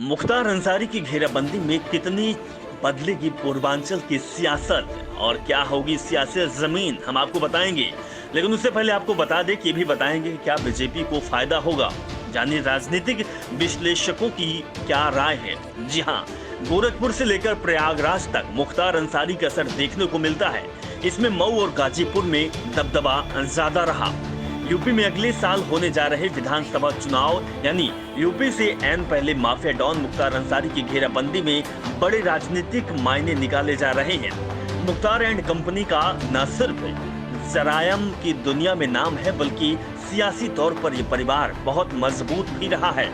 मुख्तार अंसारी की घेराबंदी में कितनी बदलेगी पूर्वांचल की सियासत और क्या होगी सियासी जमीन, हम आपको बताएंगे। लेकिन उससे पहले आपको बता दें कि ये भी बताएंगे कि क्या बीजेपी को फायदा होगा। जानिए राजनीतिक विश्लेषकों की क्या राय है। जी हाँ, गोरखपुर से लेकर प्रयागराज तक मुख्तार अंसारी का असर देखने को मिलता है। इसमें मऊ और गाजीपुर में दबदबा ज्यादा रहा। यूपी में अगले साल होने जा रहे विधानसभा चुनाव यानी यूपी से एन पहले माफिया डॉन मुख्तार अंसारी की घेराबंदी में बड़े राजनीतिक मायने निकाले जा रहे हैं। मुख्तार एंड कंपनी का न सिर्फ जरायम की दुनिया में नाम है बल्कि सियासी तौर पर यह परिवार बहुत मजबूत भी रहा है।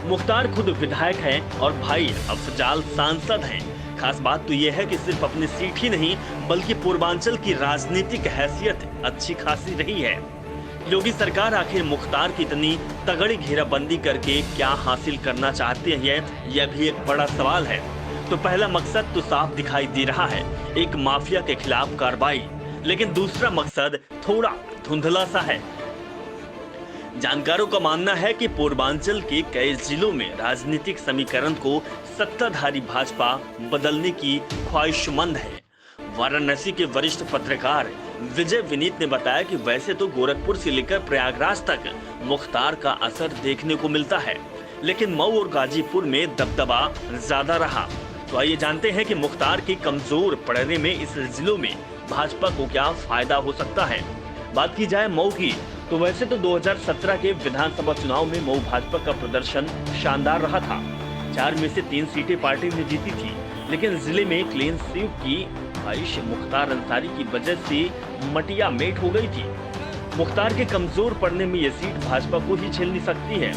मुख्तार खुद विधायक हैं और भाई अफजाल सांसद हैं। खास बात तो यह है कि सिर्फ अपनी सीट ही नहीं बल्कि पूर्वांचल की राजनीतिक हैसियत अच्छी खासी रही है। योगी सरकार आखिर मुख्तार की इतनी तगड़ी घेराबंदी करके क्या हासिल करना चाहती है, यह भी एक बड़ा सवाल है। तो पहला मकसद तो साफ दिखाई दे रहा है, एक माफिया के खिलाफ कार्रवाई। लेकिन दूसरा मकसद थोड़ा धुंधला सा है। जानकारों का मानना है कि पूर्वांचल के कई जिलों में राजनीतिक समीकरण को सत्ताधारी भाजपा बदलने की ख्वाहिशमंद है। वाराणसी के वरिष्ठ पत्रकार विजय विनीत ने बताया कि वैसे तो गोरखपुर से लेकर प्रयागराज तक मुख्तार का असर देखने को मिलता है, लेकिन मऊ और गाजीपुर में दबदबा ज्यादा रहा। तो आइए जानते हैं कि मुख्तार के कमजोर पड़ने में इस जिलों में भाजपा को क्या फायदा हो सकता है। बात की जाए मऊ की, तो वैसे तो 2017 के विधानसभा चुनाव में मऊ भाजपा का प्रदर्शन शानदार रहा था। 4 में से 3 सीटें पार्टी ने जीती थी, लेकिन जिले में क्लीन स्वीप की ख्वाहिश मुख्तार अंसारी की वजह से मटिया मेट हो गई थी। मुख्तार के कमजोर पड़ने में यह सीट भाजपा को ही झेल नहीं सकती है।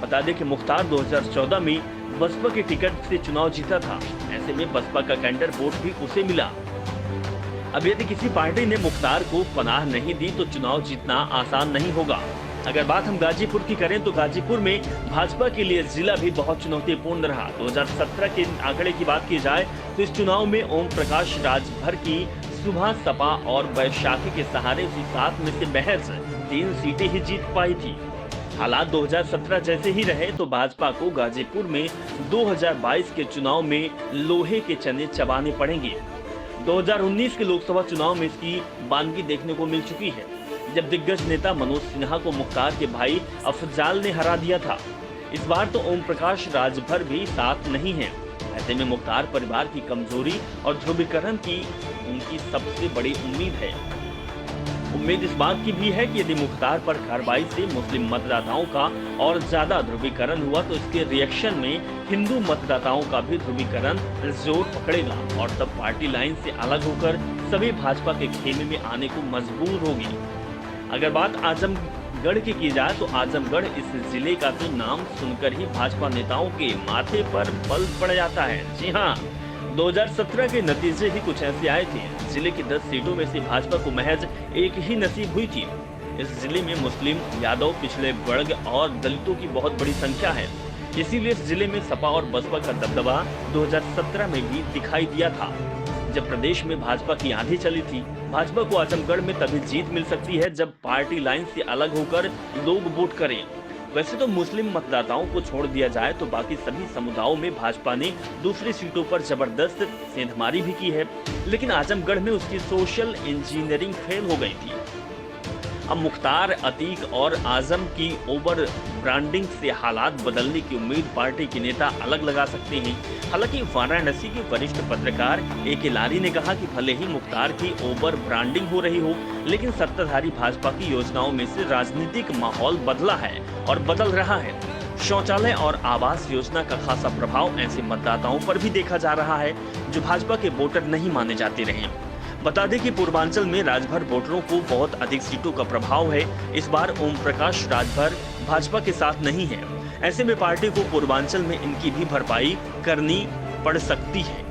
बता दें कि मुख्तार 2014 में बसपा के टिकट से चुनाव जीता था। ऐसे में बसपा का कैंडर वोट भी उसे मिला। अब यदि किसी पार्टी ने मुख्तार को पनाह नहीं दी तो चुनाव जीतना आसान नहीं होगा। अगर बात हम गाजीपुर की करें तो गाजीपुर में भाजपा के लिए जिला भी बहुत चुनौतीपूर्ण रहा। 2017 के आंकड़े की बात की जाए तो इस चुनाव में ओम प्रकाश राजभर की सुबह सपा और वैशाखी के सहारे से 7 में से महज 3 सीटें ही जीत पाई थी। हालात 2017 जैसे ही रहे तो भाजपा को गाजीपुर में 2022 के चुनाव में लोहे के चने चबाने पड़ेंगे। 2019 के लोकसभा चुनाव में इसकी बानगी देखने को मिल चुकी है, जब दिग्गज नेता मनोज सिन्हा को मुख्तार के भाई अफजाल ने हरा दिया था। इस बार तो ओम प्रकाश राजभर भी साथ नहीं है। ऐसे में मुख्तार परिवार की कमजोरी और ध्रुवीकरण की उनकी सबसे बड़ी उम्मीद है। उम्मीद इस बात की भी है कि यदि मुख्तार पर कार्रवाई से मुस्लिम मतदाताओं का और ज्यादा ध्रुवीकरण हुआ तो इसके रिएक्शन में हिंदू मतदाताओं का भी ध्रुवीकरण जोर पकड़ेगा और तब पार्टी लाइन से अलग होकर सभी भाजपा के खेमे में आने को मजबूर होगी। अगर बात आजमगढ़ की जाए तो आजमगढ़ इस जिले का तो नाम सुनकर ही भाजपा नेताओं के माथे पर बल पड़ जाता है। जी हाँ, 2017 के नतीजे ही कुछ ऐसे आए थे। जिले की 10 सीटों में से भाजपा को महज एक ही नसीब हुई थी। इस जिले में मुस्लिम, यादव, पिछड़े वर्ग और दलितों की बहुत बड़ी संख्या है। इसीलिए इस जिले में सपा और बसपा का दबदबा 2017 में भी दिखाई दिया था, जब प्रदेश में भाजपा की आंधी चली थी। भाजपा को आजमगढ़ में तभी जीत मिल सकती है जब पार्टी लाइन से अलग होकर लोग वोट करें। वैसे तो मुस्लिम मतदाताओं को छोड़ दिया जाए तो बाकी सभी समुदायों में भाजपा ने दूसरी सीटों पर जबरदस्त सेंधमारी भी की है, लेकिन आजमगढ़ में उसकी सोशल इंजीनियरिंग फेल हो गई थी। अब मुख्तार, अतीक और आजम की ओवर ब्रांडिंग से हालात बदलने की उम्मीद पार्टी के नेता अलग लगा सकते हैं। हालांकि वाराणसी के वरिष्ठ पत्रकार ए.के. लारी ने कहा कि भले ही मुख्तार की ओवर ब्रांडिंग हो रही हो, लेकिन सत्ताधारी भाजपा की योजनाओं में से राजनीतिक माहौल बदला है और बदल रहा है। शौचालय और आवास योजना का खासा प्रभाव ऐसे मतदाताओं पर भी देखा जा रहा है जो भाजपा के वोटर नहीं माने जाते रहे। बता दें कि पूर्वांचल में राजभर वोटरों को बहुत अधिक सीटों का प्रभाव है। इस बार ओम प्रकाश राजभर भाजपा के साथ नहीं है। ऐसे में पार्टी को पूर्वांचल में इनकी भी भरपाई करनी पड़ सकती है।